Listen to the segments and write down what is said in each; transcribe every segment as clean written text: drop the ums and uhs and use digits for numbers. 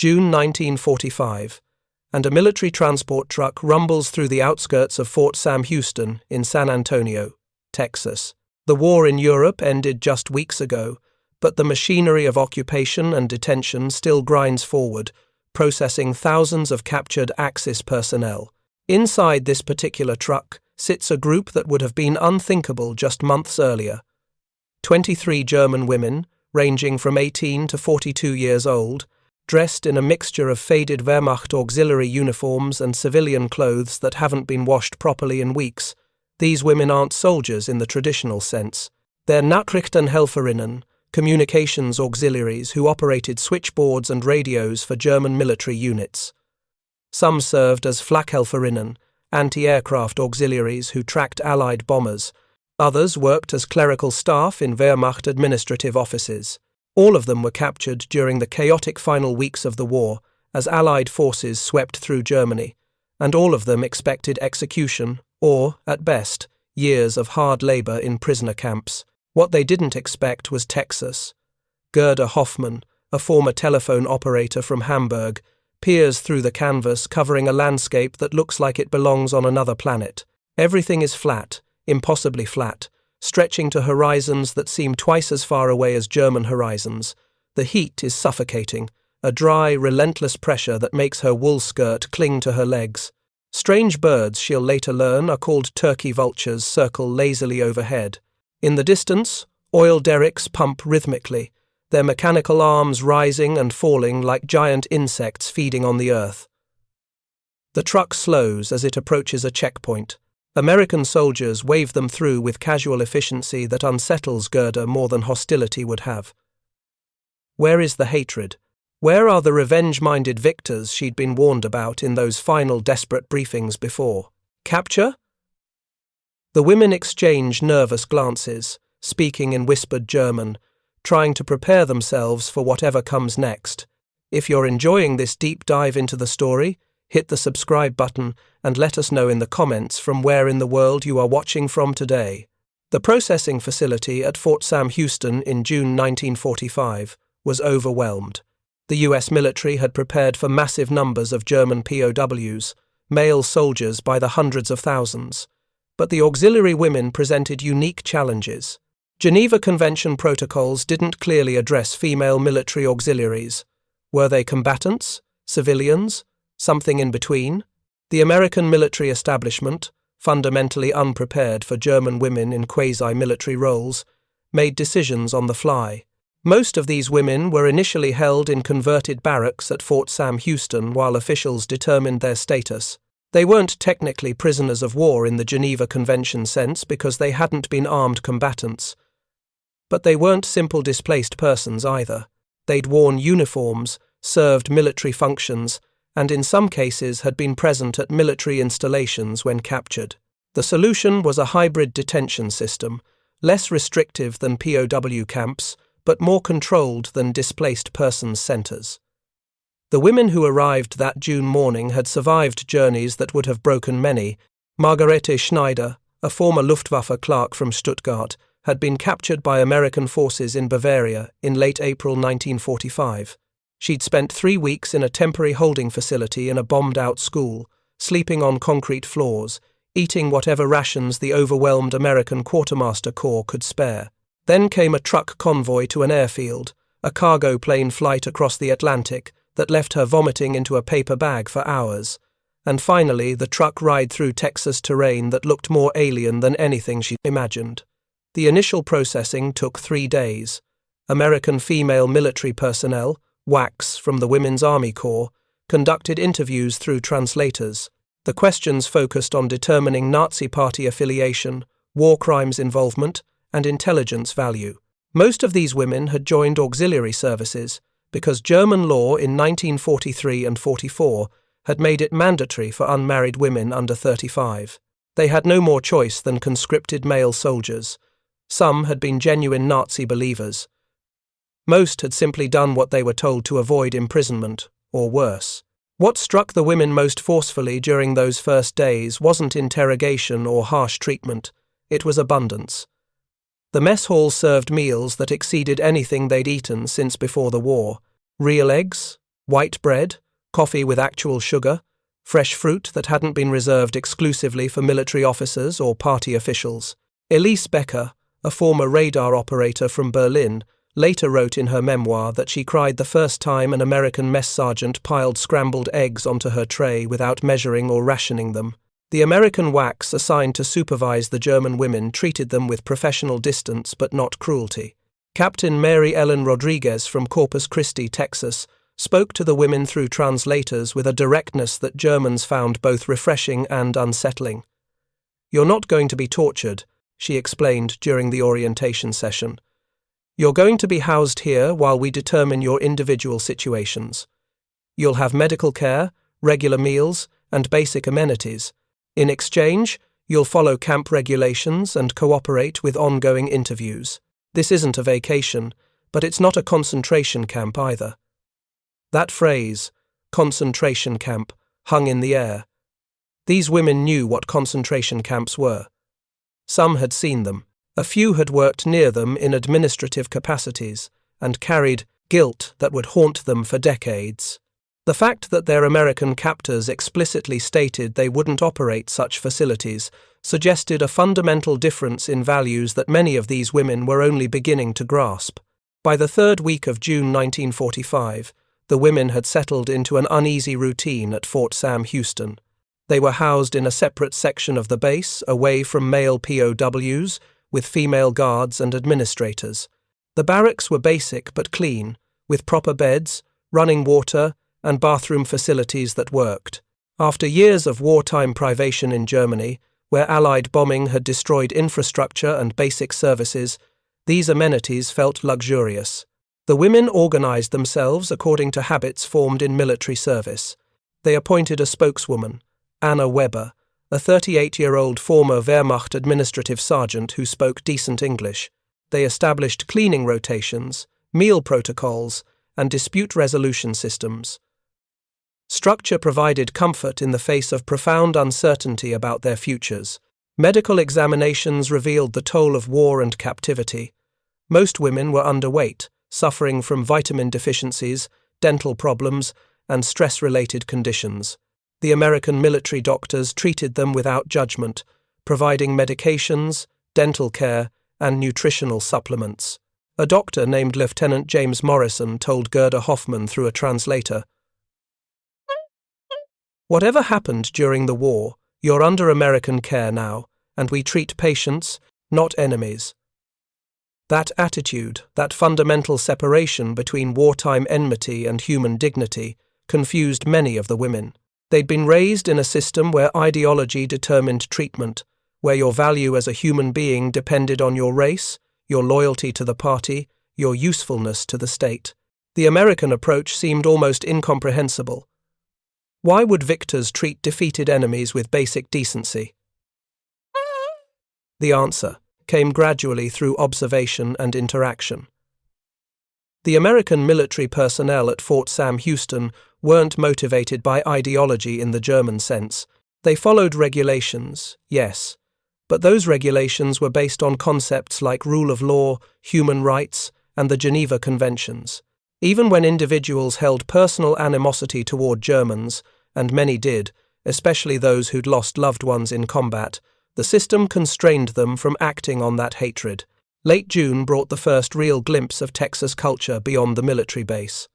June 1945, and a military transport truck rumbles through the outskirts of Fort Sam Houston in San Antonio, Texas. The war in Europe ended just weeks ago, but the machinery of occupation and detention still grinds forward, processing thousands of captured Axis personnel. Inside this particular truck sits a group that would have been unthinkable just months earlier. 23 German women, ranging from 18 to 42 years old, dressed in a mixture of faded Wehrmacht auxiliary uniforms and civilian clothes that haven't been washed properly in weeks. These women aren't soldiers in the traditional sense. They're Nachrichtenhelferinnen, communications auxiliaries who operated switchboards and radios for German military units. Some served as Flakhelferinnen, anti-aircraft auxiliaries who tracked Allied bombers. Others worked as clerical staff in Wehrmacht administrative offices. All of them were captured during the chaotic final weeks of the war as Allied forces swept through Germany, and all of them expected execution or, at best, years of hard labor in prisoner camps. What they didn't expect was Texas. Gerda Hoffmann, a former telephone operator from Hamburg, peers through the canvas covering a landscape that looks like it belongs on another planet. Everything is flat, impossibly flat, stretching to horizons that seem twice as far away as German horizons. The heat is suffocating, a dry, relentless pressure that makes her wool skirt cling to her legs. Strange birds, she'll later learn, are called turkey vultures, circle lazily overhead. In the distance, oil derricks pump rhythmically, their mechanical arms rising and falling like giant insects feeding on the earth. The truck slows as it approaches a checkpoint. American soldiers wave them through with casual efficiency that unsettles Gerda more than hostility would have. Where is the hatred? Where are the revenge-minded victors she'd been warned about in those final desperate briefings before? Capture? The women exchange nervous glances, speaking in whispered German, trying to prepare themselves for whatever comes next. If you're enjoying this deep dive into the story, hit the subscribe button and let us know in the comments from where in the world you are watching from today. The processing facility at Fort Sam Houston in June 1945 was overwhelmed. The US military had prepared for massive numbers of German POWs, male soldiers by the hundreds of thousands. But the auxiliary women presented unique challenges. Geneva Convention protocols didn't clearly address female military auxiliaries. Were they combatants? Civilians? Something in between? The American military establishment, fundamentally unprepared for German women in quasi-military roles, made decisions on the fly. Most of these women were initially held in converted barracks at Fort Sam Houston while officials determined their status. They weren't technically prisoners of war in the Geneva Convention sense because they hadn't been armed combatants. But they weren't simple displaced persons either. They'd worn uniforms, served military functions, and in some cases had been present at military installations when captured. The solution was a hybrid detention system, less restrictive than POW camps, but more controlled than displaced persons centers. The women who arrived that June morning had survived journeys that would have broken many. Margarete Schneider, a former Luftwaffe clerk from Stuttgart, had been captured by American forces in Bavaria in late April 1945. She'd spent 3 weeks in a temporary holding facility in a bombed-out school, sleeping on concrete floors, eating whatever rations the overwhelmed American Quartermaster Corps could spare. Then came a truck convoy to an airfield, a cargo plane flight across the Atlantic that left her vomiting into a paper bag for hours, and finally the truck ride through Texas terrain that looked more alien than anything she imagined. The initial processing took 3 days. American female military personnel, WWIIs from the Women's Army Corps, conducted interviews through translators. The questions focused on determining Nazi Party affiliation, war crimes involvement, and intelligence value. Most of these women had joined auxiliary services because German law in 1943 and 44 had made it mandatory for unmarried women under 35. They had no more choice than conscripted male soldiers. Some had been genuine Nazi believers. Most had simply done what they were told to avoid imprisonment, or worse. What struck the women most forcefully during those first days wasn't interrogation or harsh treatment, it was abundance. The mess hall served meals that exceeded anything they'd eaten since before the war. Real eggs, white bread, coffee with actual sugar, fresh fruit that hadn't been reserved exclusively for military officers or party officials. Elise Becker, a former radar operator from Berlin, later wrote in her memoir that she cried the first time an American mess sergeant piled scrambled eggs onto her tray without measuring or rationing them. The American WWIIs assigned to supervise the German women treated them with professional distance but not cruelty. Captain Mary Ellen Rodriguez from Corpus Christi, Texas, spoke to the women through translators with a directness that Germans found both refreshing and unsettling. "You're not going to be tortured," she explained during the orientation session. "You're going to be housed here while we determine your individual situations. You'll have medical care, regular meals, and basic amenities. In exchange, you'll follow camp regulations and cooperate with ongoing interviews. This isn't a vacation, but it's not a concentration camp either." That phrase, concentration camp, hung in the air. These women knew what concentration camps were. Some had seen them. A few had worked near them in administrative capacities and carried guilt that would haunt them for decades. The fact that their American captors explicitly stated they wouldn't operate such facilities suggested a fundamental difference in values that many of these women were only beginning to grasp. By the third week of June 1945, the women had settled into an uneasy routine at Fort Sam Houston. They were housed in a separate section of the base, away from male POWs, with female guards and administrators. The barracks were basic but clean, with proper beds, running water, and bathroom facilities that worked. After years of wartime privation in Germany, where Allied bombing had destroyed infrastructure and basic services, these amenities felt luxurious. The women organized themselves according to habits formed in military service. They appointed a spokeswoman, Anna Weber, a 38-year-old former Wehrmacht administrative sergeant who spoke decent English. They established cleaning rotations, meal protocols, and dispute resolution systems. Structure provided comfort in the face of profound uncertainty about their futures. Medical examinations revealed the toll of war and captivity. Most women were underweight, suffering from vitamin deficiencies, dental problems, and stress-related conditions. The American military doctors treated them without judgment, providing medications, dental care, and nutritional supplements. A doctor named Lieutenant James Morrison told Gerda Hoffman through a translator, "Whatever happened during the war, you're under American care now, and we treat patients, not enemies." That attitude, that fundamental separation between wartime enmity and human dignity, confused many of the women. They'd been raised in a system where ideology determined treatment, where your value as a human being depended on your race, your loyalty to the party, your usefulness to the state. The American approach seemed almost incomprehensible. Why would victors treat defeated enemies with basic decency? The answer came gradually through observation and interaction. The American military personnel at Fort Sam Houston weren't motivated by ideology in the German sense. They followed regulations, yes, but those regulations were based on concepts like rule of law, human rights, and the Geneva Conventions. Even when individuals held personal animosity toward Germans, and many did, especially those who'd lost loved ones in combat, the system constrained them from acting on that hatred. Late June brought the first real glimpse of Texas culture beyond the military base.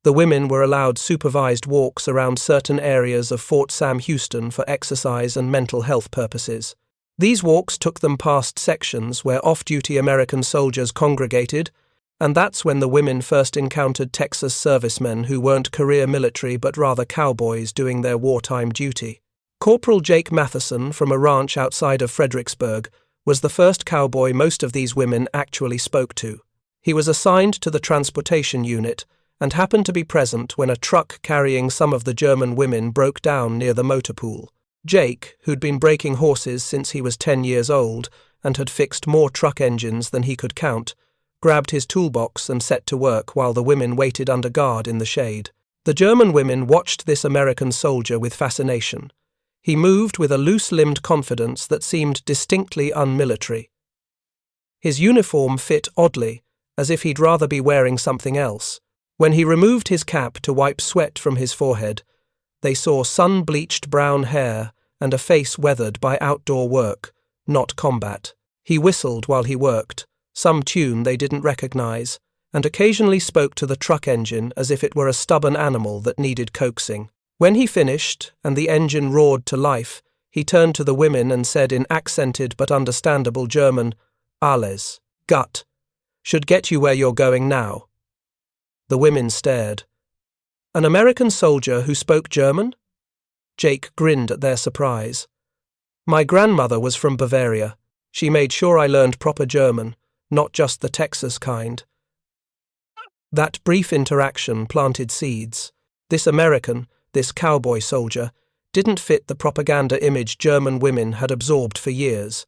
The women were allowed supervised walks around certain areas of Fort Sam Houston for exercise and mental health purposes. These walks took them past sections where off-duty American soldiers congregated, and that's when the women first encountered Texas servicemen who weren't career military but rather cowboys doing their wartime duty. Corporal Jake Matheson from a ranch outside of Fredericksburg was the first cowboy most of these women actually spoke to. He was assigned to the transportation unit and happened to be present when a truck carrying some of the German women broke down near the motor pool. Jake, who'd been breaking horses since he was 10 years old and had fixed more truck engines than he could count, grabbed his toolbox and set to work while the women waited under guard in the shade. The German women watched this American soldier with fascination. He moved with a loose-limbed confidence that seemed distinctly unmilitary. His uniform fit oddly, as if he'd rather be wearing something else. When he removed his cap to wipe sweat from his forehead, they saw sun-bleached brown hair and a face weathered by outdoor work, not combat. He whistled while he worked, some tune they didn't recognize, and occasionally spoke to the truck engine as if it were a stubborn animal that needed coaxing. When he finished, and the engine roared to life, he turned to the women and said in accented but understandable German, "Alles, gut. Should get you where you're going now." The women stared. An American soldier who spoke German? Jake grinned at their surprise. My grandmother was from Bavaria. She made sure I learned proper German, not just the Texas kind. That brief interaction planted seeds. This American, this cowboy soldier, didn't fit the propaganda image German women had absorbed for years.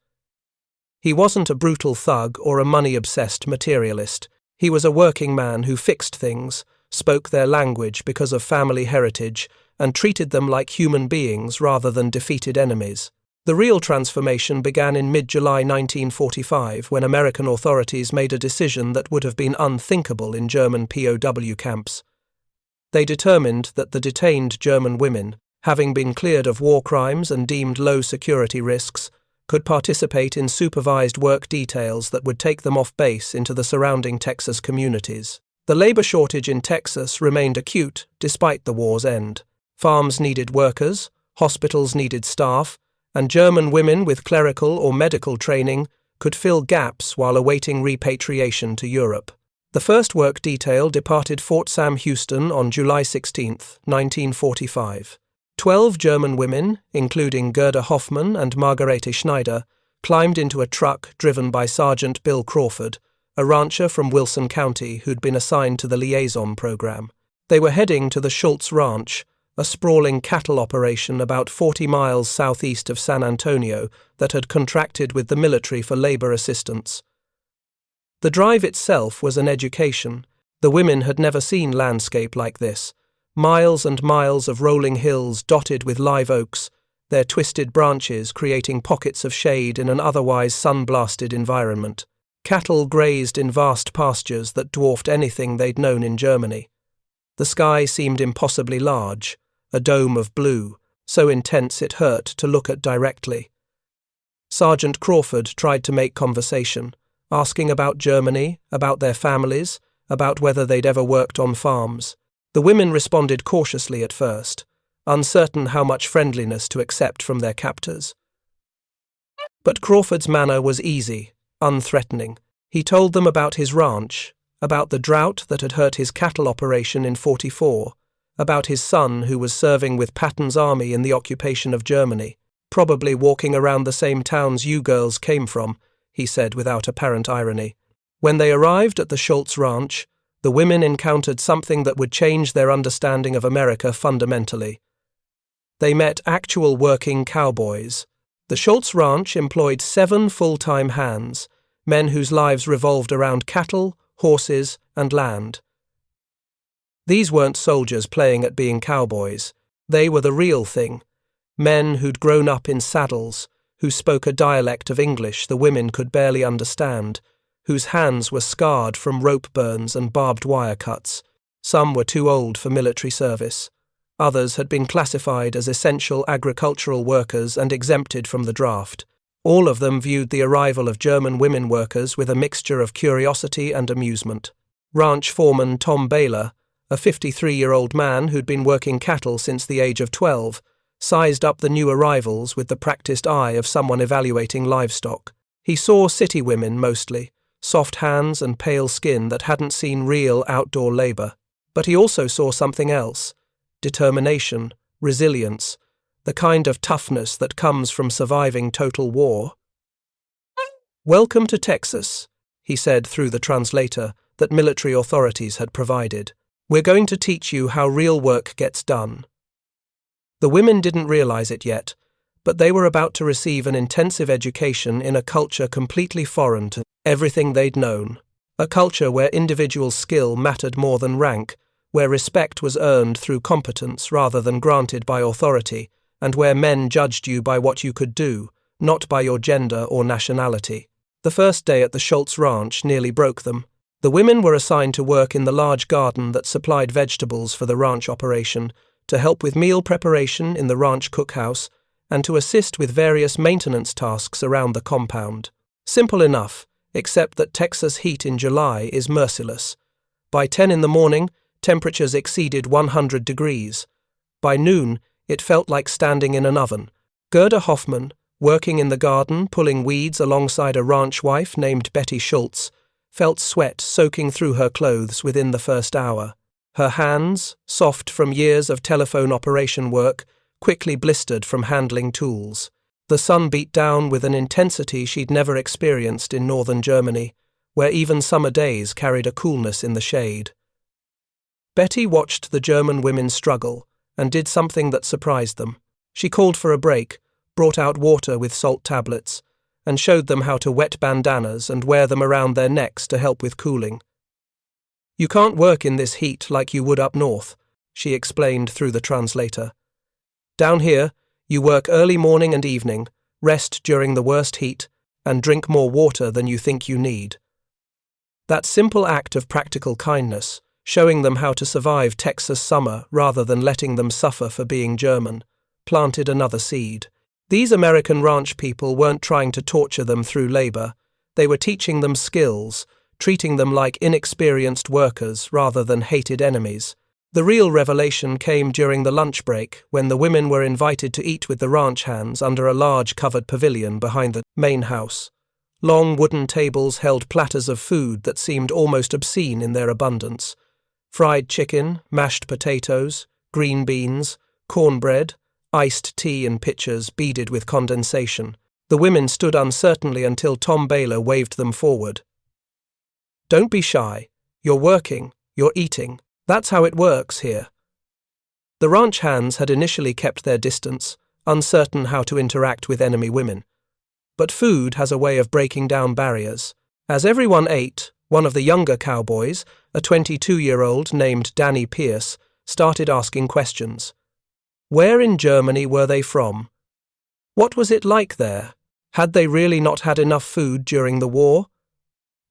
He wasn't a brutal thug or a money-obsessed materialist. He was a working man who fixed things, spoke their language because of family heritage, and treated them like human beings rather than defeated enemies. The real transformation began in mid-July 1945 when American authorities made a decision that would have been unthinkable in German POW camps. They determined that the detained German women, having been cleared of war crimes and deemed low security risks, could participate in supervised work details that would take them off base into the surrounding Texas communities. The labor shortage in Texas remained acute despite the war's end. Farms needed workers, hospitals needed staff, and German women with clerical or medical training could fill gaps while awaiting repatriation to Europe. The first work detail departed Fort Sam Houston on July 16, 1945. 12 German women, including Gerda Hoffmann and Margarete Schneider, climbed into a truck driven by Sergeant Bill Crawford, a rancher from Wilson County who'd been assigned to the liaison program. They were heading to the Schultz Ranch, a sprawling cattle operation about 40 miles southeast of San Antonio that had contracted with the military for labor assistance. The drive itself was an education. The women had never seen landscape like this. Miles and miles of rolling hills dotted with live oaks, their twisted branches creating pockets of shade in an otherwise sun-blasted environment. Cattle grazed in vast pastures that dwarfed anything they'd known in Germany. The sky seemed impossibly large, a dome of blue, so intense it hurt to look at directly. Sergeant Crawford tried to make conversation, asking about Germany, about their families, about whether they'd ever worked on farms. The women responded cautiously at first, uncertain how much friendliness to accept from their captors. But Crawford's manner was easy, unthreatening. He told them about his ranch, about the drought that had hurt his cattle operation in '44, about his son who was serving with Patton's army in the occupation of Germany, probably walking around the same towns you girls came from, he said without apparent irony. When they arrived at the Schultz Ranch, the women encountered something that would change their understanding of America fundamentally. They met actual working cowboys. The Schultz Ranch employed 7 full-time hands, men whose lives revolved around cattle, horses, and land. These weren't soldiers playing at being cowboys. They were the real thing. Men who'd grown up in saddles, who spoke a dialect of English the women could barely understand, whose hands were scarred from rope burns and barbed wire cuts. Some were too old for military service. Others had been classified as essential agricultural workers and exempted from the draft. All of them viewed the arrival of German women workers with a mixture of curiosity and amusement. Ranch foreman Tom Baylor, a 53-year-old man who'd been working cattle since the age of 12, sized up the new arrivals with the practiced eye of someone evaluating livestock. He saw city women mostly, soft hands and pale skin that hadn't seen real outdoor labor. But he also saw something else: determination, resilience, the kind of toughness that comes from surviving total war. "Welcome to Texas," he said through the translator that military authorities had provided. "We're going to teach you how real work gets done." The women didn't realize it yet, but they were about to receive an intensive education in a culture completely foreign to everything they'd known. A culture where individual skill mattered more than rank, where respect was earned through competence rather than granted by authority, and where men judged you by what you could do, not by your gender or nationality. The first day at the Schultz Ranch nearly broke them. The women were assigned to work in the large garden that supplied vegetables for the ranch operation, to help with meal preparation in the ranch cookhouse, and to assist with various maintenance tasks around the compound. Simple enough, except that Texas heat in July is merciless. By 10 in the morning, temperatures exceeded 100 degrees. By noon, it felt like standing in an oven. Gerda Hoffman, working in the garden pulling weeds alongside a ranch wife named Betty Schultz, felt sweat soaking through her clothes within the first hour. Her hands, soft from years of telephone operation work, quickly blistered from handling tools. The sun beat down with an intensity she'd never experienced in northern Germany, where even summer days carried a coolness in the shade. Betty watched the German women struggle and did something that surprised them. She called for a break, brought out water with salt tablets, and showed them how to wet bandanas and wear them around their necks to help with cooling. "You can't work in this heat like you would up north," she explained through the translator. "Down here, you work early morning and evening, rest during the worst heat, and drink more water than you think you need." That simple act of practical kindness, showing them how to survive Texas summer rather than letting them suffer for being German, planted another seed. These American ranch people weren't trying to torture them through labor. They were teaching them skills, treating them like inexperienced workers rather than hated enemies. The real revelation came during the lunch break, when the women were invited to eat with the ranch hands under a large covered pavilion behind the main house. Long wooden tables held platters of food that seemed almost obscene in their abundance. Fried chicken, mashed potatoes, green beans, cornbread, iced tea in pitchers beaded with condensation. The women stood uncertainly until Tom Baylor waved them forward. "Don't be shy. You're working, you're eating. That's how it works here." The ranch hands had initially kept their distance, uncertain how to interact with enemy women. But food has a way of breaking down barriers. As everyone ate, one of the younger cowboys, a 22-year-old named Danny Pierce, started asking questions. Where in Germany were they from? What was it like there? Had they really not had enough food during the war?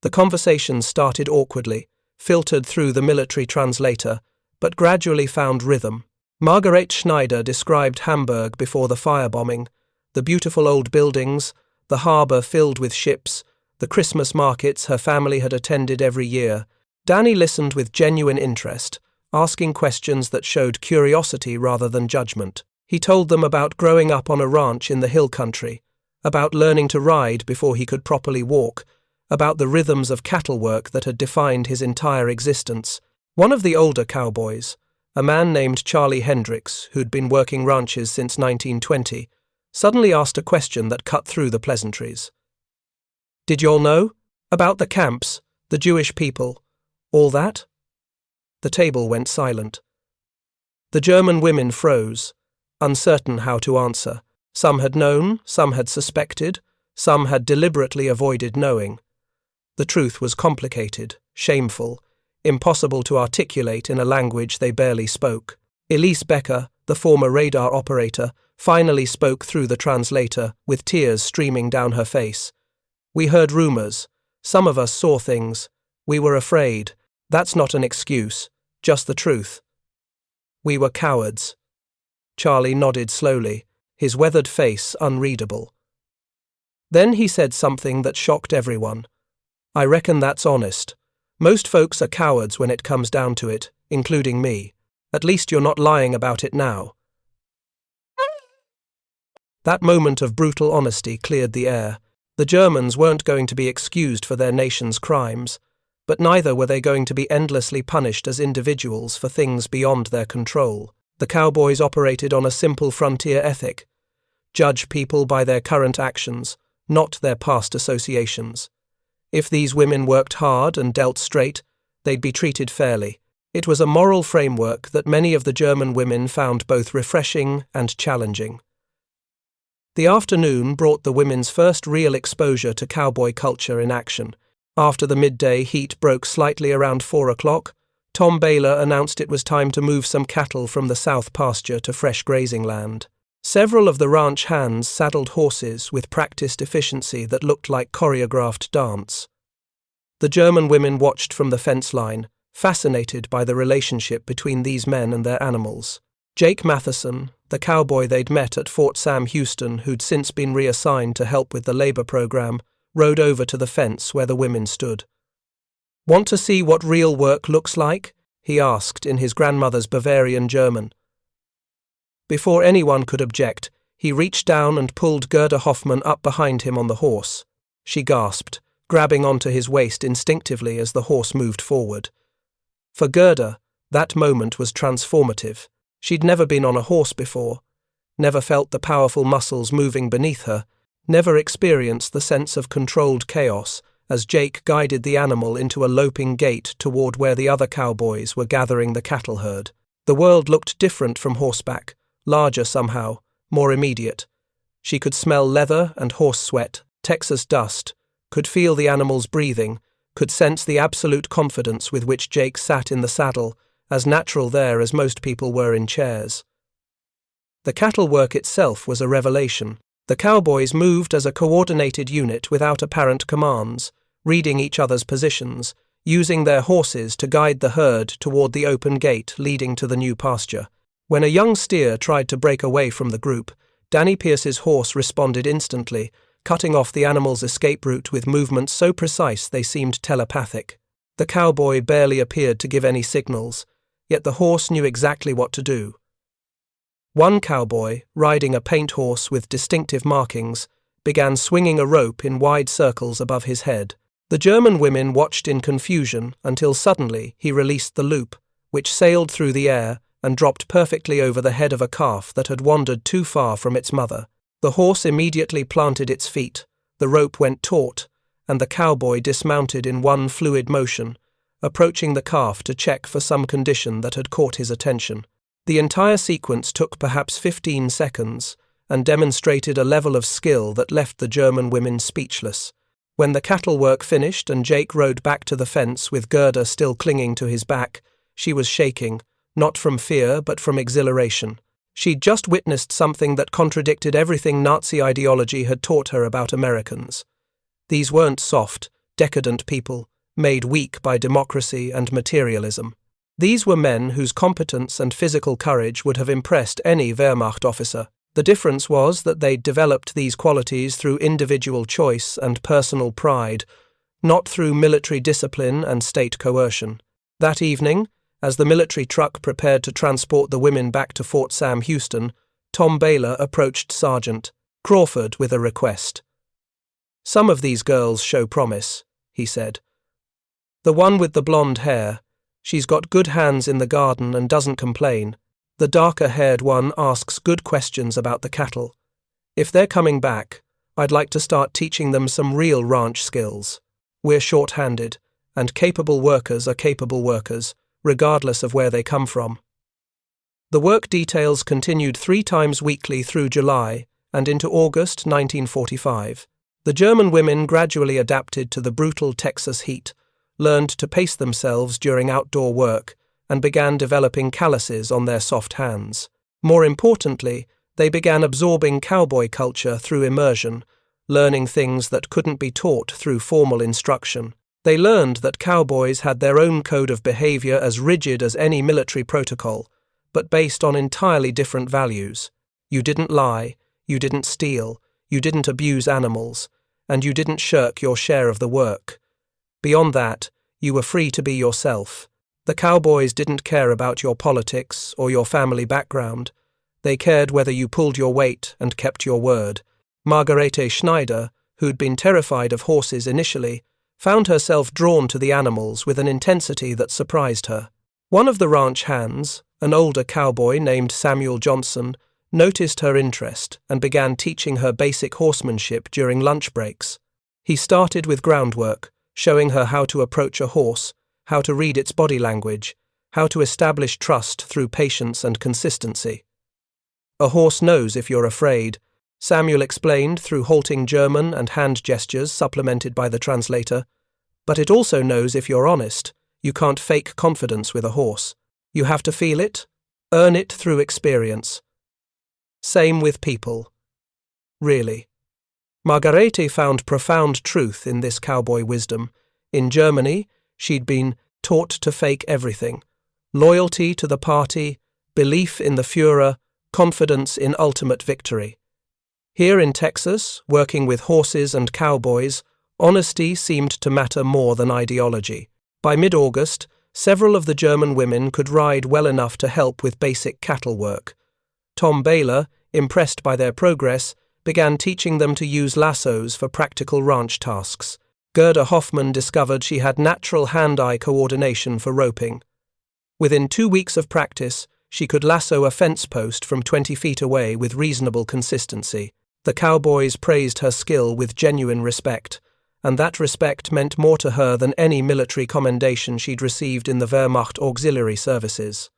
The conversation started awkwardly, filtered through the military translator, but gradually found rhythm. Margaret Schneider described Hamburg before the firebombing, the beautiful old buildings, the harbour filled with ships, the Christmas markets her family had attended every year. Danny listened with genuine interest, asking questions that showed curiosity rather than judgment. He told them about growing up on a ranch in the hill country, about learning to ride before he could properly walk, about the rhythms of cattle work that had defined his entire existence. One of the older cowboys, a man named Charlie Hendricks, who'd been working ranches since 1920, suddenly asked a question that cut through the pleasantries. "Did y'all know? About the camps, the Jewish people, all that?" The table went silent. The German women froze, uncertain how to answer. Some had known, some had suspected, some had deliberately avoided knowing. The truth was complicated, shameful, impossible to articulate in a language they barely spoke. Elise Becker, the former radar operator, finally spoke through the translator, with tears streaming down her face. "We heard rumors. Some of us saw things. We were afraid. That's not an excuse, just the truth. We were cowards." Charlie nodded slowly, his weathered face unreadable. Then he said something that shocked everyone. "I reckon that's honest. Most folks are cowards when it comes down to it, including me. At least you're not lying about it now." That moment of brutal honesty cleared the air. The Germans weren't going to be excused for their nation's crimes, but neither were they going to be endlessly punished as individuals for things beyond their control. The Cowboys operated on a simple frontier ethic: judge people by their current actions, not their past associations. If these women worked hard and dealt straight, they'd be treated fairly. It was a moral framework that many of the German women found both refreshing and challenging. The afternoon brought the women's first real exposure to cowboy culture in action. After the midday heat broke slightly around 4 o'clock, Tom Baylor announced it was time to move some cattle from the south pasture to fresh grazing land. Several of the ranch hands saddled horses with practiced efficiency that looked like choreographed dance. The German women watched from the fence line, fascinated by the relationship between these men and their animals. Jake Matheson, the cowboy they'd met at Fort Sam Houston, who'd since been reassigned to help with the labor program, rode over to the fence where the women stood. "Want to see what real work looks like?" he asked in his grandmother's Bavarian German. Before anyone could object, he reached down and pulled Gerda Hoffman up behind him on the horse. She gasped, grabbing onto his waist instinctively as the horse moved forward. For Gerda, that moment was transformative. She'd never been on a horse before, never felt the powerful muscles moving beneath her, never experienced the sense of controlled chaos as Jake guided the animal into a loping gait toward where the other cowboys were gathering the cattle herd. The world looked different from horseback, larger somehow, more immediate. She could smell leather and horse sweat, Texas dust, could feel the animals breathing, could sense the absolute confidence with which Jake sat in the saddle, as natural there as most people were in chairs. The cattle work itself was a revelation. The cowboys moved as a coordinated unit without apparent commands, reading each other's positions, using their horses to guide the herd toward the open gate leading to the new pasture. When a young steer tried to break away from the group, Danny Pierce's horse responded instantly, cutting off the animal's escape route with movements so precise they seemed telepathic. The cowboy barely appeared to give any signals, yet the horse knew exactly what to do. One cowboy, riding a paint horse with distinctive markings, began swinging a rope in wide circles above his head. The German women watched in confusion until suddenly he released the loop, which sailed through the air and dropped perfectly over the head of a calf that had wandered too far from its mother. The horse immediately planted its feet, the rope went taut, and the cowboy dismounted in one fluid motion, approaching the calf to check for some condition that had caught his attention. The entire sequence took perhaps 15 seconds and demonstrated a level of skill that left the German women speechless. When the cattle work finished and Jake rode back to the fence with Gerda still clinging to his back, she was shaking, not from fear but from exhilaration. She'd just witnessed something that contradicted everything Nazi ideology had taught her about Americans. These weren't soft, decadent people, made weak by democracy and materialism. These were men whose competence and physical courage would have impressed any Wehrmacht officer. The difference was that they'd developed these qualities through individual choice and personal pride, not through military discipline and state coercion. That evening, as the military truck prepared to transport the women back to Fort Sam Houston, Tom Baylor approached Sergeant Crawford with a request. "Some of these girls show promise," he said. "The one with the blonde hair, she's got good hands in the garden and doesn't complain. The darker-haired one asks good questions about the cattle. If they're coming back, I'd like to start teaching them some real ranch skills. We're short-handed, and capable workers are capable workers, regardless of where they come from." The work details continued 3 times weekly through July and into August 1945. The German women gradually adapted to the brutal Texas heat, learned to pace themselves during outdoor work, and began developing calluses on their soft hands. More importantly, they began absorbing cowboy culture through immersion, learning things that couldn't be taught through formal instruction. They learned that cowboys had their own code of behavior as rigid as any military protocol, but based on entirely different values. You didn't lie, you didn't steal, you didn't abuse animals, and you didn't shirk your share of the work. Beyond that, you were free to be yourself. The cowboys didn't care about your politics or your family background. They cared whether you pulled your weight and kept your word. Margarete Schneider, who'd been terrified of horses initially, found herself drawn to the animals with an intensity that surprised her. One of the ranch hands, an older cowboy named Samuel Johnson, noticed her interest and began teaching her basic horsemanship during lunch breaks. He started with groundwork, showing her how to approach a horse, how to read its body language, how to establish trust through patience and consistency. "A horse knows if you're afraid," Samuel explained through halting German and hand gestures supplemented by the translator. "But it also knows if you're honest. You can't fake confidence with a horse. You have to feel it, earn it through experience." Same with people. Really. Margarete found profound truth in this cowboy wisdom. In Germany, she'd been taught to fake everything: loyalty to the party, belief in the Führer, confidence in ultimate victory. Here in Texas, working with horses and cowboys, honesty seemed to matter more than ideology. By mid-August, several of the German women could ride well enough to help with basic cattle work. Tom Baylor, impressed by their progress, began teaching them to use lassos for practical ranch tasks. Gerda Hoffmann discovered she had natural hand-eye coordination for roping. Within 2 weeks of practice, she could lasso a fence post from 20 feet away with reasonable consistency. The cowboys praised her skill with genuine respect, and that respect meant more to her than any military commendation she'd received in the Wehrmacht auxiliary services.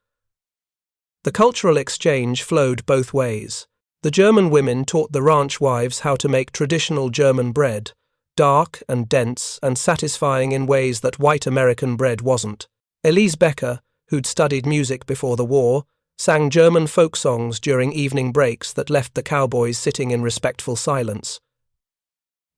The cultural exchange flowed both ways. The German women taught the ranch wives how to make traditional German bread, dark and dense and satisfying in ways that white American bread wasn't. Elise Becker, who'd studied music before the war, sang German folk songs during evening breaks that left the cowboys sitting in respectful silence.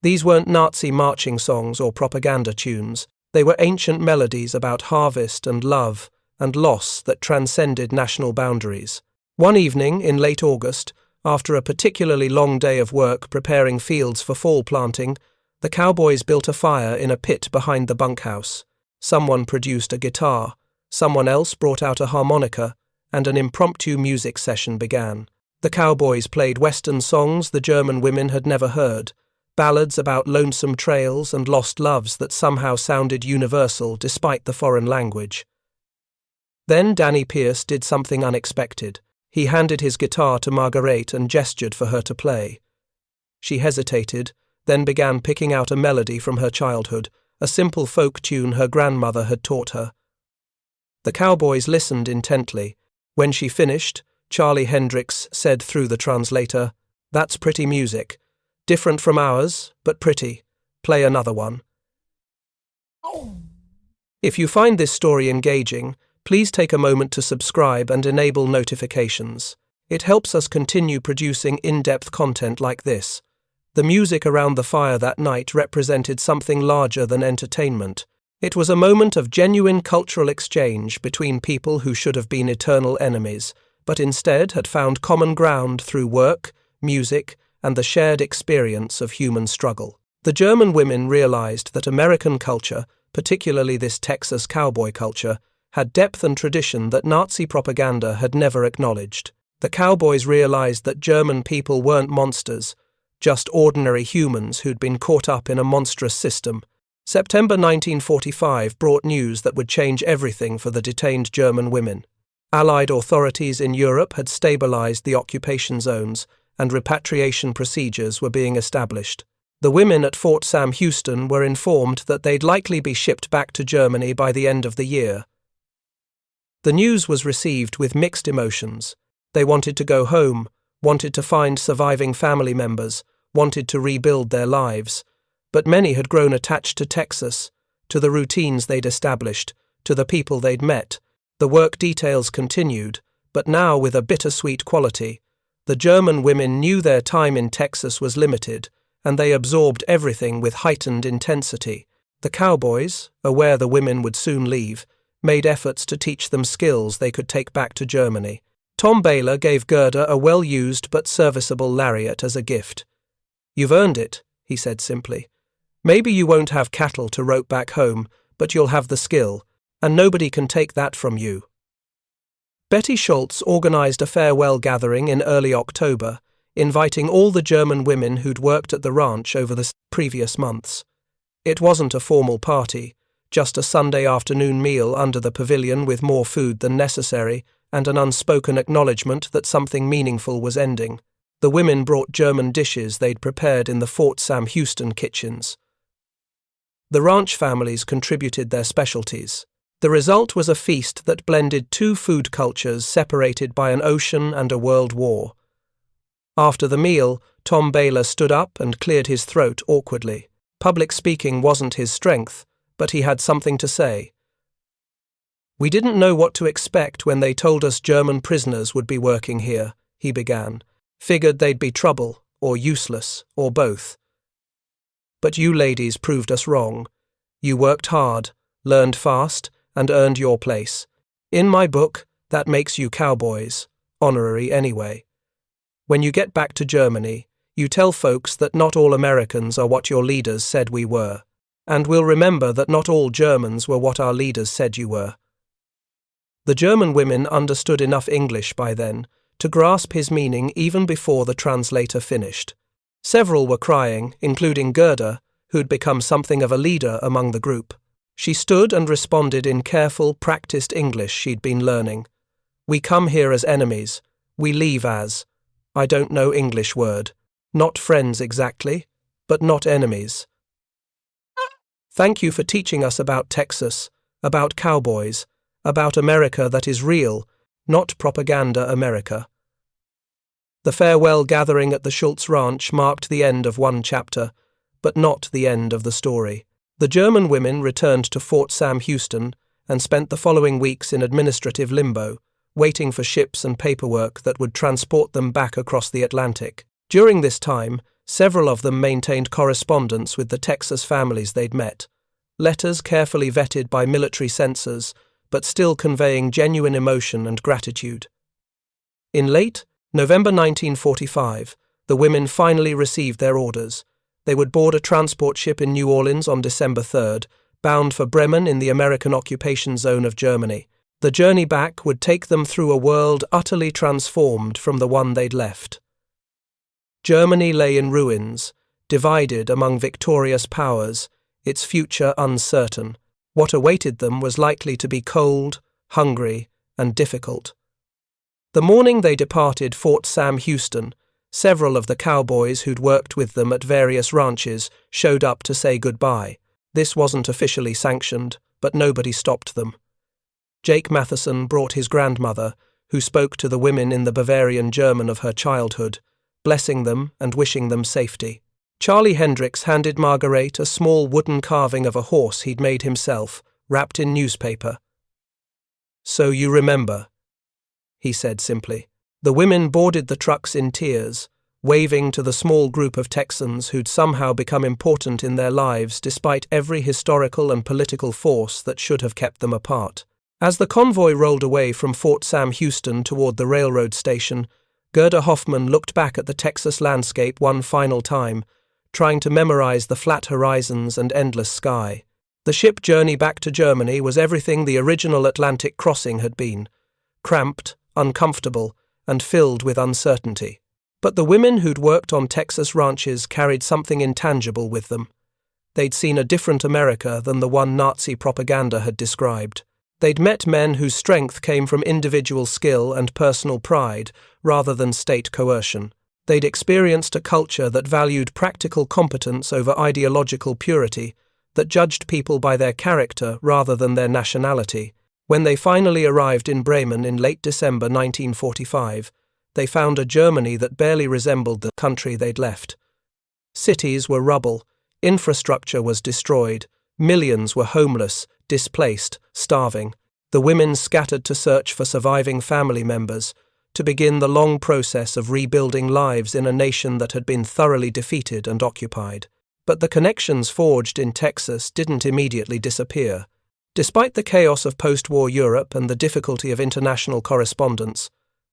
These weren't Nazi marching songs or propaganda tunes. They were ancient melodies about harvest and love and loss that transcended national boundaries. One evening in late August, after a particularly long day of work preparing fields for fall planting, the cowboys built a fire in a pit behind the bunkhouse. Someone produced a guitar, someone else brought out a harmonica, and an impromptu music session began. The cowboys played Western songs the German women had never heard, ballads about lonesome trails and lost loves that somehow sounded universal despite the foreign language. Then Danny Pierce did something unexpected. He handed his guitar to Marguerite and gestured for her to play. She hesitated, then began picking out a melody from her childhood, a simple folk tune her grandmother had taught her. The cowboys listened intently. When she finished, Charlie Hendricks said through the translator, "That's pretty music. Different from ours, but pretty. Play another one." If you find this story engaging, please take a moment to subscribe and enable notifications. It helps us continue producing in-depth content like this. The music around the fire that night represented something larger than entertainment. It was a moment of genuine cultural exchange between people who should have been eternal enemies, but instead had found common ground through work, music, and the shared experience of human struggle. The German women realized that American culture, particularly this Texas cowboy culture, had depth and tradition that Nazi propaganda had never acknowledged. The cowboys realized that German people weren't monsters, just ordinary humans who'd been caught up in a monstrous system. September 1945 brought news that would change everything for the detained German women. Allied authorities in Europe had stabilized the occupation zones, and repatriation procedures were being established. The women at Fort Sam Houston were informed that they'd likely be shipped back to Germany by the end of the year. The news was received with mixed emotions. They wanted to go home, wanted to find surviving family members, wanted to rebuild their lives. But many had grown attached to Texas, to the routines they'd established, to the people they'd met. The work details continued, but now with a bittersweet quality. The German women knew their time in Texas was limited, and they absorbed everything with heightened intensity. The cowboys, aware the women would soon leave, made efforts to teach them skills they could take back to Germany. Tom Baylor gave Gerda a well-used but serviceable lariat as a gift. "You've earned it," he said simply. "Maybe you won't have cattle to rope back home, but you'll have the skill, and nobody can take that from you." Betty Schultz organized a farewell gathering in early October, inviting all the German women who'd worked at the ranch over the previous months. It wasn't a formal party, just a Sunday afternoon meal under the pavilion with more food than necessary and an unspoken acknowledgement that something meaningful was ending. The women brought German dishes they'd prepared in the Fort Sam Houston kitchens. The ranch families contributed their specialties. The result was a feast that blended two food cultures separated by an ocean and a world war. After the meal, Tom Baylor stood up and cleared his throat awkwardly. Public speaking wasn't his strength, but he had something to say. "We didn't know what to expect when they told us German prisoners would be working here," he began. "Figured they'd be trouble, or useless, or both. But you ladies proved us wrong. You worked hard, learned fast, and earned your place. In my book, that makes you cowboys, honorary anyway. When you get back to Germany, you tell folks that not all Americans are what your leaders said we were, and we'll remember that not all Germans were what our leaders said you were. The German women understood enough English by then to grasp his meaning even before the translator finished. Several were crying, including Gerda, who'd become something of a leader among the group. She stood and responded in careful, practiced English she'd been learning. We come here as enemies. We leave as, I don't know English word. Not friends exactly, but not enemies. Thank you for teaching us about Texas, about cowboys, about America that is real, not propaganda America. The farewell gathering at the Schultz Ranch marked the end of one chapter, but not the end of the story. The German women returned to Fort Sam Houston and spent the following weeks in administrative limbo, waiting for ships and paperwork that would transport them back across the Atlantic. During this time, several of them maintained correspondence with the Texas families they'd met, letters carefully vetted by military censors, but still conveying genuine emotion and gratitude. In late November 1945, the women finally received their orders. They would board a transport ship in New Orleans on December 3rd, bound for Bremen in the American occupation zone of Germany. The journey back would take them through a world utterly transformed from the one they'd left. Germany lay in ruins, divided among victorious powers, its future uncertain. What awaited them was likely to be cold, hungry, and difficult. The morning they departed Fort Sam Houston, several of the cowboys who'd worked with them at various ranches showed up to say goodbye. This wasn't officially sanctioned, but nobody stopped them. Jake Matheson brought his grandmother, who spoke to the women in the Bavarian German of her childhood, blessing them and wishing them safety. Charlie Hendricks handed Marguerite a small wooden carving of a horse he'd made himself, wrapped in newspaper. "So you remember," he said simply. The women boarded the trucks in tears, waving to the small group of Texans who'd somehow become important in their lives despite every historical and political force that should have kept them apart. As the convoy rolled away from Fort Sam Houston toward the railroad station, Gerda Hoffman looked back at the Texas landscape one final time, trying to memorize the flat horizons and endless sky. The ship journey back to Germany was everything the original Atlantic crossing had been, cramped, uncomfortable, and filled with uncertainty. But the women who'd worked on Texas ranches carried something intangible with them. They'd seen a different America than the one Nazi propaganda had described. They'd met men whose strength came from individual skill and personal pride rather than state coercion. They'd experienced a culture that valued practical competence over ideological purity, that judged people by their character rather than their nationality. When they finally arrived in Bremen in late December 1945, they found a Germany that barely resembled the country they'd left. Cities were rubble, infrastructure was destroyed, millions were homeless, displaced, starving. The women scattered to search for surviving family members, to begin the long process of rebuilding lives in a nation that had been thoroughly defeated and occupied. But the connections forged in Texas didn't immediately disappear. Despite the chaos of post-war Europe and the difficulty of international correspondence,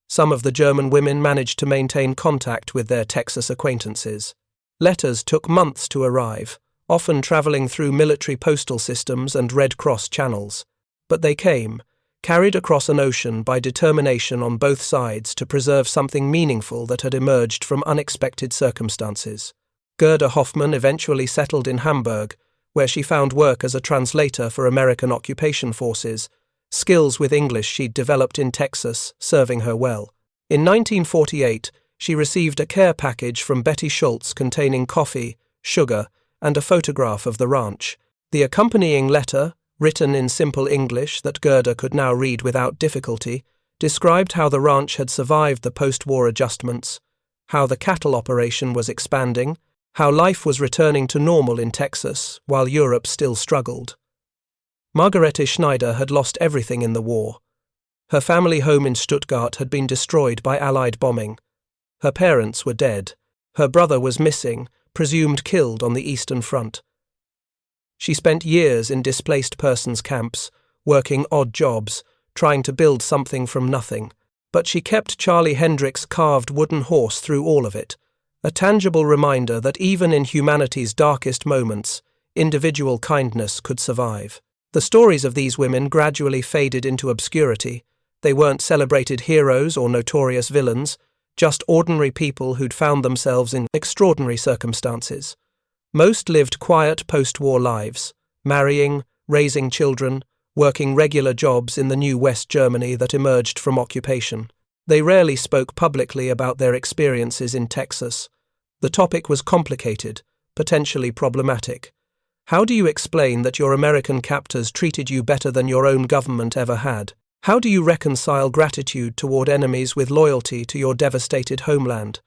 some of the German women managed to maintain contact with their Texas acquaintances. Letters took months to arrive, often traveling through military postal systems and Red Cross channels. But they came, carried across an ocean by determination on both sides to preserve something meaningful that had emerged from unexpected circumstances. Gerda Hoffman eventually settled in Hamburg, where she found work as a translator for American occupation forces, skills with English she'd developed in Texas serving her well. In 1948, she received a care package from Betty Schultz containing coffee, sugar, and a photograph of the ranch. The accompanying letter, written in simple English that Gerda could now read without difficulty, described how the ranch had survived the post-war adjustments, how the cattle operation was expanding, how life was returning to normal in Texas while Europe still struggled. Margarete Schneider had lost everything in the war. Her family home in Stuttgart had been destroyed by Allied bombing. Her parents were dead. Her brother was missing, presumed killed on the Eastern Front. She spent years in displaced persons camps, working odd jobs, trying to build something from nothing. But she kept Charlie Hendricks' carved wooden horse through all of it, a tangible reminder that even in humanity's darkest moments, individual kindness could survive. The stories of these women gradually faded into obscurity. They weren't celebrated heroes or notorious villains, just ordinary people who'd found themselves in extraordinary circumstances. Most lived quiet post-war lives, marrying, raising children, working regular jobs in the new West Germany that emerged from occupation. They rarely spoke publicly about their experiences in Texas. The topic was complicated, potentially problematic. How do you explain that your American captors treated you better than your own government ever had? How do you reconcile gratitude toward enemies with loyalty to your devastated homeland?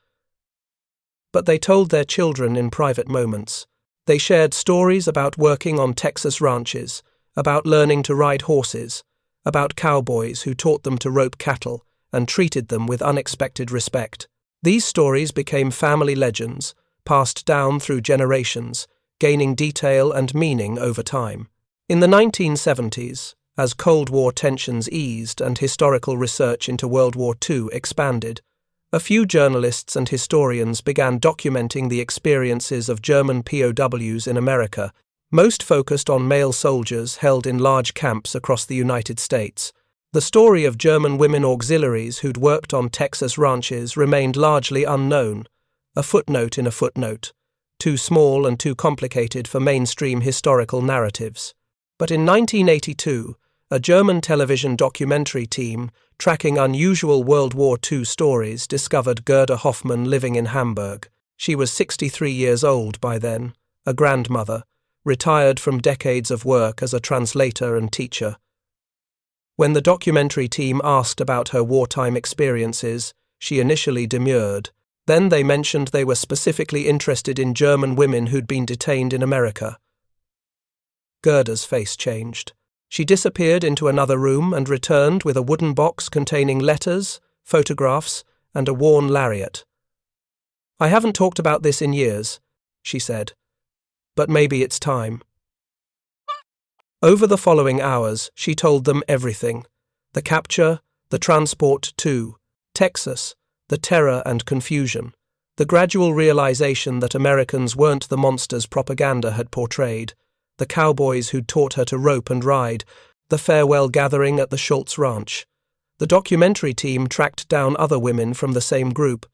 But they told their children in private moments. They shared stories about working on Texas ranches, about learning to ride horses, about cowboys who taught them to rope cattle and treated them with unexpected respect. These stories became family legends, passed down through generations, gaining detail and meaning over time. In the 1970s, as Cold War tensions eased and historical research into World War II expanded, a few journalists and historians began documenting the experiences of German POWs in America, most focused on male soldiers held in large camps across the United States. The story of German women auxiliaries who'd worked on Texas ranches remained largely unknown, a footnote in a footnote, too small and too complicated for mainstream historical narratives. But in 1982, a German television documentary team tracking unusual World War II stories discovered Gerda Hoffmann living in Hamburg. She was 63 years old by then, a grandmother, retired from decades of work as a translator and teacher. When the documentary team asked about her wartime experiences, she initially demurred. Then they mentioned they were specifically interested in German women who'd been detained in America. Gerda's face changed. She disappeared into another room and returned with a wooden box containing letters, photographs, and a worn lariat. "I haven't talked about this in years," she said, "but maybe it's time." Over the following hours, she told them everything: the capture, the transport to Texas, the terror and confusion, the gradual realization that Americans weren't the monsters propaganda had portrayed, the cowboys who'd taught her to rope and ride, the farewell gathering at the Schultz Ranch. The documentary team tracked down other women from the same group.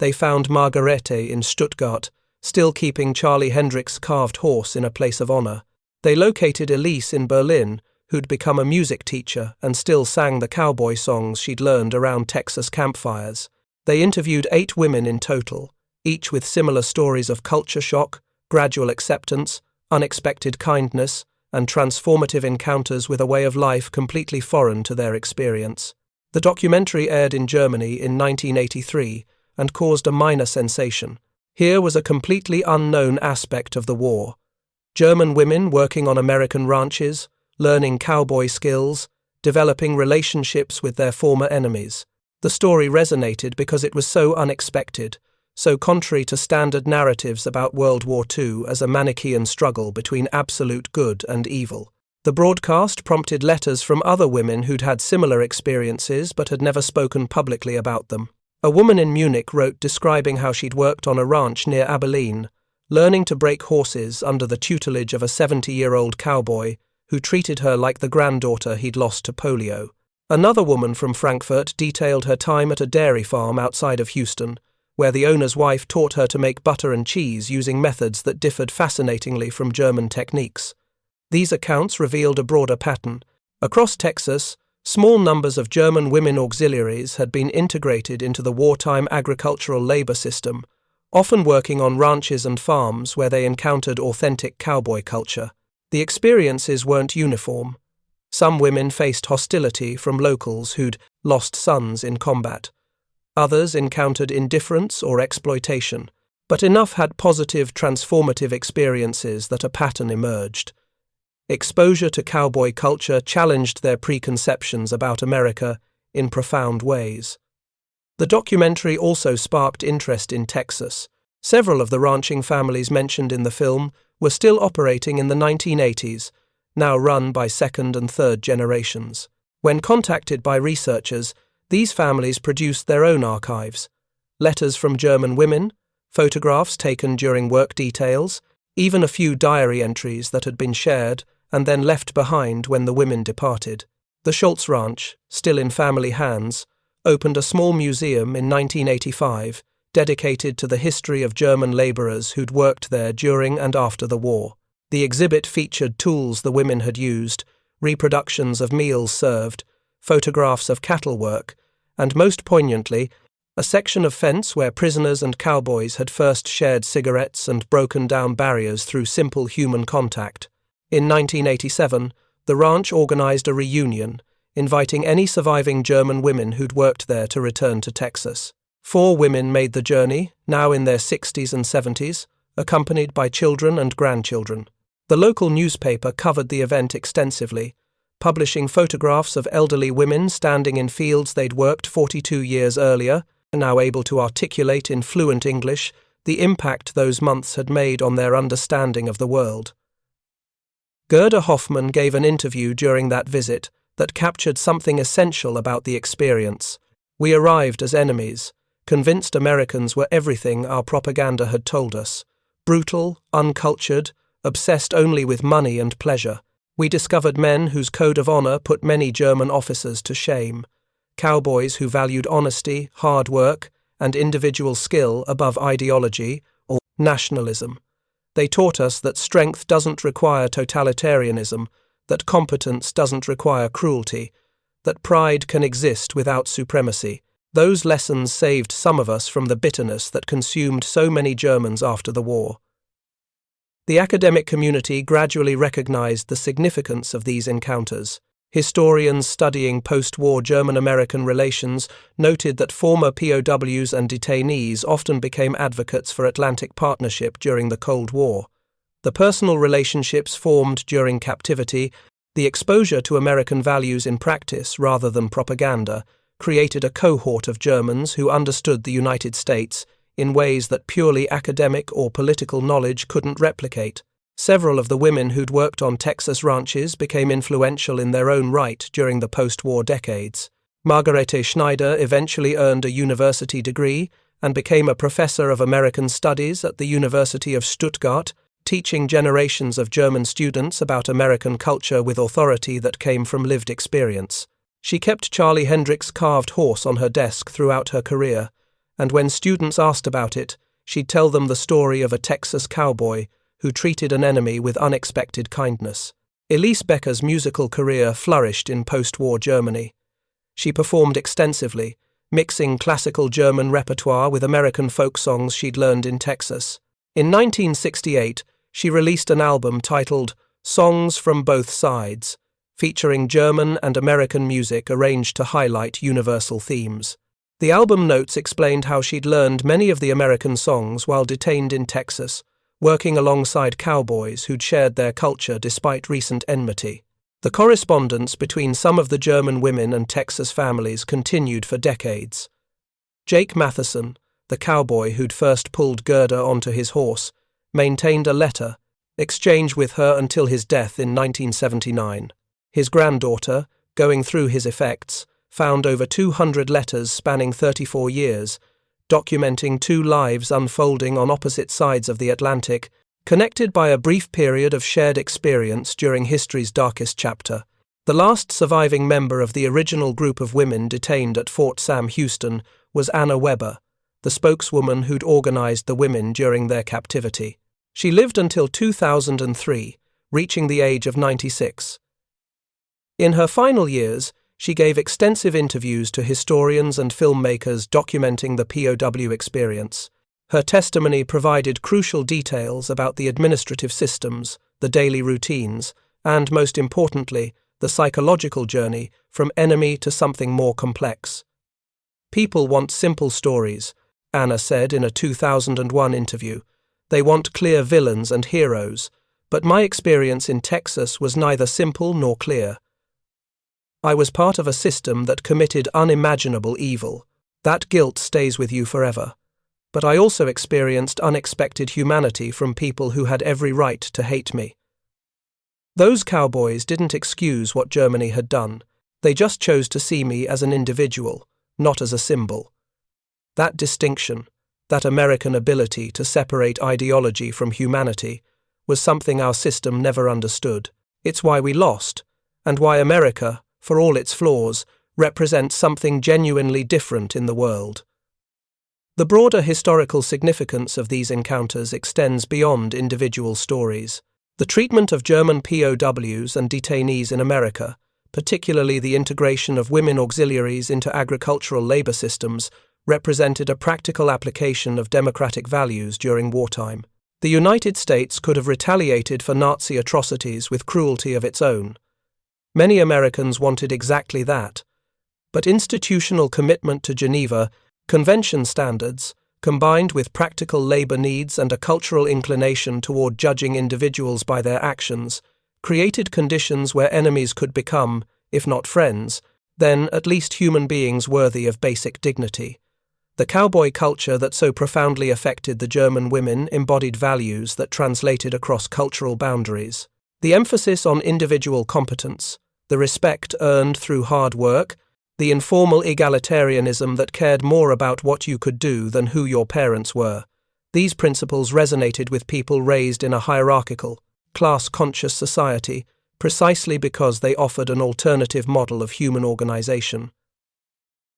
They found Margarete in Stuttgart, still keeping Charlie Hendricks' carved horse in a place of honor. They located Elise in Berlin, who'd become a music teacher and still sang the cowboy songs she'd learned around Texas campfires. They interviewed 8 women in total, each with similar stories of culture shock, gradual acceptance, unexpected kindness, and transformative encounters with a way of life completely foreign to their experience. The documentary aired in Germany in 1983 and caused a minor sensation. Here was a completely unknown aspect of the war. German women working on American ranches, learning cowboy skills, developing relationships with their former enemies. The story resonated because it was so unexpected, so contrary to standard narratives about World War II as a Manichaean struggle between absolute good and evil. The broadcast prompted letters from other women who'd had similar experiences but had never spoken publicly about them. A woman in Munich wrote describing how she'd worked on a ranch near Abilene, learning to break horses under the tutelage of a 70-year-old cowboy who treated her like the granddaughter he'd lost to polio. Another woman from Frankfurt detailed her time at a dairy farm outside of Houston, where the owner's wife taught her to make butter and cheese using methods that differed fascinatingly from German techniques. These accounts revealed a broader pattern. Across Texas, small numbers of German women auxiliaries had been integrated into the wartime agricultural labor system, often working on ranches and farms where they encountered authentic cowboy culture. The experiences weren't uniform. Some women faced hostility from locals who'd lost sons in combat. Others encountered indifference or exploitation, but enough had positive, transformative experiences that a pattern emerged. Exposure to cowboy culture challenged their preconceptions about America in profound ways. The documentary also sparked interest in Texas. Several of the ranching families mentioned in the film were still operating in the 1980s, now run by second and third generations. When contacted by researchers, these families produced their own archives: letters from German women, photographs taken during work details, even a few diary entries that had been shared and then left behind when the women departed. The Schultz Ranch, still in family hands, opened a small museum in 1985 dedicated to the history of German labourers who'd worked there during and after the war. The exhibit featured tools the women had used, reproductions of meals served, photographs of cattle work, and most poignantly, a section of fence where prisoners and cowboys had first shared cigarettes and broken down barriers through simple human contact. In 1987, the ranch organized a reunion, inviting any surviving German women who'd worked there to return to Texas. 4 women made the journey, now in their 60s and 70s, accompanied by children and grandchildren. The local newspaper covered the event extensively, publishing photographs of elderly women standing in fields they'd worked 42 years earlier, now able to articulate in fluent English the impact those months had made on their understanding of the world. Gerda Hoffman gave an interview during that visit that captured something essential about the experience. "We arrived as enemies, convinced Americans were everything our propaganda had told us, brutal, uncultured, obsessed only with money and pleasure. We discovered men whose code of honor put many German officers to shame, cowboys who valued honesty, hard work, and individual skill above ideology or nationalism. They taught us that strength doesn't require totalitarianism, that competence doesn't require cruelty, that pride can exist without supremacy. Those lessons saved some of us from the bitterness that consumed so many Germans after the war." The academic community gradually recognized the significance of these encounters. Historians studying post-war German-American relations noted that former POWs and detainees often became advocates for Atlantic partnership during the Cold War. The personal relationships formed during captivity, the exposure to American values in practice rather than propaganda, created a cohort of Germans who understood the United States in ways that purely academic or political knowledge couldn't replicate. Several of the women who'd worked on Texas ranches became influential in their own right during the post-war decades. Margarete Schneider eventually earned a university degree and became a professor of American Studies at the University of Stuttgart, teaching generations of German students about American culture with authority that came from lived experience. She kept Charlie Hendricks' carved horse on her desk throughout her career, and when students asked about it, she'd tell them the story of a Texas cowboy who treated an enemy with unexpected kindness. Elise Becker's musical career flourished in post-war Germany. She performed extensively, mixing classical German repertoire with American folk songs she'd learned in Texas. In 1968, she released an album titled Songs from Both Sides, featuring German and American music arranged to highlight universal themes. The album notes explained how she'd learned many of the American songs while detained in Texas, working alongside cowboys who'd shared their culture despite recent enmity. The correspondence between some of the German women and Texas families continued for decades. Jake Matheson, the cowboy who'd first pulled Gerda onto his horse, maintained a letter, exchanged with her until his death in 1979. His granddaughter, going through his effects, found over 200 letters spanning 34 years, documenting 2 lives unfolding on opposite sides of the Atlantic, connected by a brief period of shared experience during history's darkest chapter. The last surviving member of the original group of women detained at Fort Sam Houston was Anna Weber, the spokeswoman who'd organized the women during their captivity. She lived until 2003, reaching the age of 96. In her final years, she gave extensive interviews to historians and filmmakers documenting the POW experience. Her testimony provided crucial details about the administrative systems, the daily routines, and, most importantly, the psychological journey from enemy to something more complex. "People want simple stories," Anna said in a 2001 interview. "They want clear villains and heroes, but my experience in Texas was neither simple nor clear. I was part of a system that committed unimaginable evil. That guilt stays with you forever. but I also experienced unexpected humanity from people who had every right to hate me. Those cowboys didn't excuse what Germany had done. They just chose to see me as an individual, not as a symbol. That distinction, that American ability to separate ideology from humanity, was something our system never understood. It's why we lost, and why America, for all its flaws, represents something genuinely different in the world. The broader historical significance of these encounters extends beyond individual stories. The treatment of German POWs and detainees in America, particularly the integration of women auxiliaries into agricultural labor systems, represented a practical application of democratic values during wartime. The United States could have retaliated for Nazi atrocities with cruelty of its own. Many Americans wanted exactly that, but institutional commitment to Geneva Convention standards, combined with practical labor needs and a cultural inclination toward judging individuals by their actions, created conditions where enemies could become, if not friends, then at least human beings worthy of basic dignity. The cowboy culture that so profoundly affected the German women embodied values that translated across cultural boundaries. The emphasis on individual competence, the respect earned through hard work, the informal egalitarianism that cared more about what you could do than who your parents were. These principles resonated with people raised in a hierarchical, class-conscious society precisely because they offered an alternative model of human organization.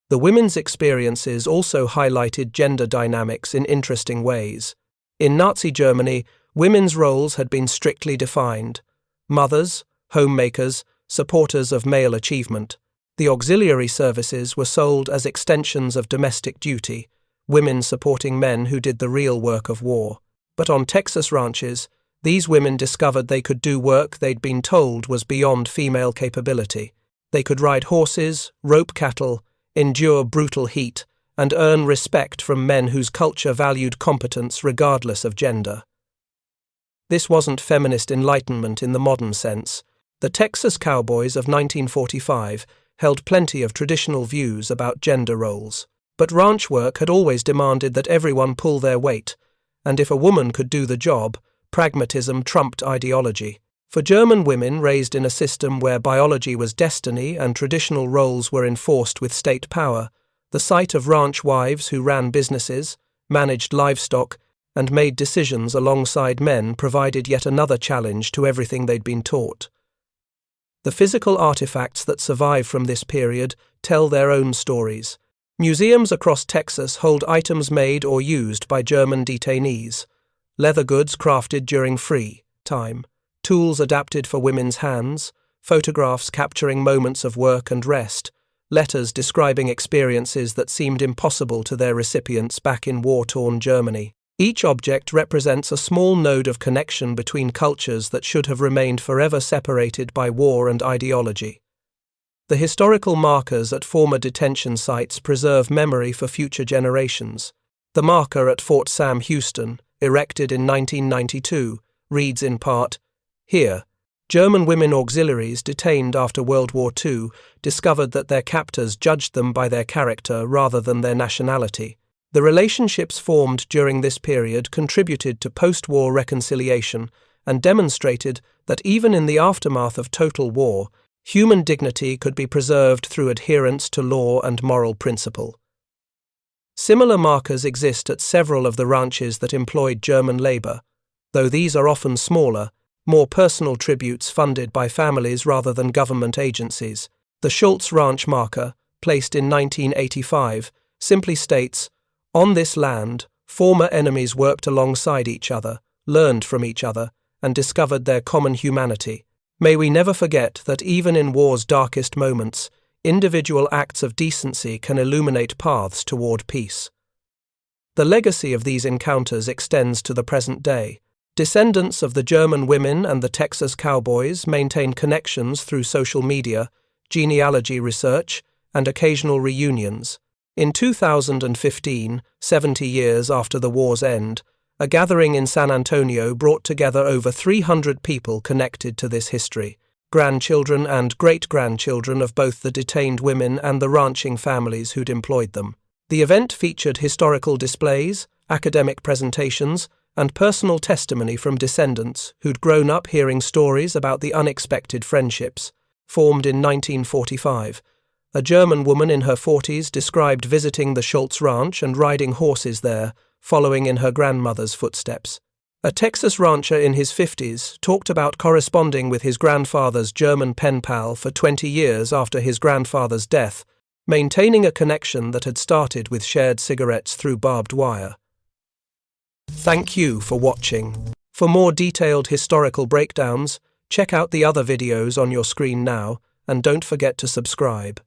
The women's experiences also highlighted gender dynamics in interesting ways. In Nazi Germany, women's roles had been strictly defined: mothers, homemakers, supporters of male achievement. The auxiliary services were sold as extensions of domestic duty, women supporting men who did the real work of war. But on Texas ranches, these women discovered they could do work they'd been told was beyond female capability. They could ride horses, rope cattle, endure brutal heat, and earn respect from men whose culture valued competence regardless of gender. This wasn't feminist enlightenment in the modern sense. The Texas Cowboys of 1945 held plenty of traditional views about gender roles. But ranch work had always demanded that everyone pull their weight, and if a woman could do the job, pragmatism trumped ideology. For German women raised in a system where biology was destiny and traditional roles were enforced with state power, the sight of ranch wives who ran businesses, managed livestock, and made decisions alongside men provided yet another challenge to everything they'd been taught. The physical artifacts that survive from this period tell their own stories. Museums across Texas hold items made or used by German detainees, leather goods crafted during free time, tools adapted for women's hands, photographs capturing moments of work and rest, letters describing experiences that seemed impossible to their recipients back in war-torn Germany. Each object represents a small node of connection between cultures that should have remained forever separated by war and ideology. The historical markers at former detention sites preserve memory for future generations. The marker at Fort Sam Houston, erected in 1992, reads in part, "Here, German women auxiliaries detained after World War II discovered that their captors judged them by their character rather than their nationality. The relationships formed during this period contributed to post-war reconciliation and demonstrated that even in the aftermath of total war, human dignity could be preserved through adherence to law and moral principle." Similar markers exist at several of the ranches that employed German labor, though these are often smaller, more personal tributes funded by families rather than government agencies. The Schultz Ranch marker, placed in 1985, simply states, "On this land, former enemies worked alongside each other, learned from each other, and discovered their common humanity. May we never forget that even in war's darkest moments, individual acts of decency can illuminate paths toward peace." The legacy of these encounters extends to the present day. Descendants of the German women and the Texas Cowboys maintain connections through social media, genealogy research, and occasional reunions. In 2015, 70 years after the war's end, a gathering in San Antonio brought together over 300 people connected to this history, grandchildren and great-grandchildren of both the detained women and the ranching families who'd employed them. The event featured historical displays, academic presentations, and personal testimony from descendants who'd grown up hearing stories about the unexpected friendships formed in 1945. A German woman in her 40s described visiting the Schultz Ranch and riding horses there, following in her grandmother's footsteps. A Texas rancher in his 50s talked about corresponding with his grandfather's German pen pal for 20 years after his grandfather's death, maintaining a connection that had started with shared cigarettes through barbed wire. Thank you for watching. For more detailed historical breakdowns, check out the other videos on your screen now, and don't forget to subscribe.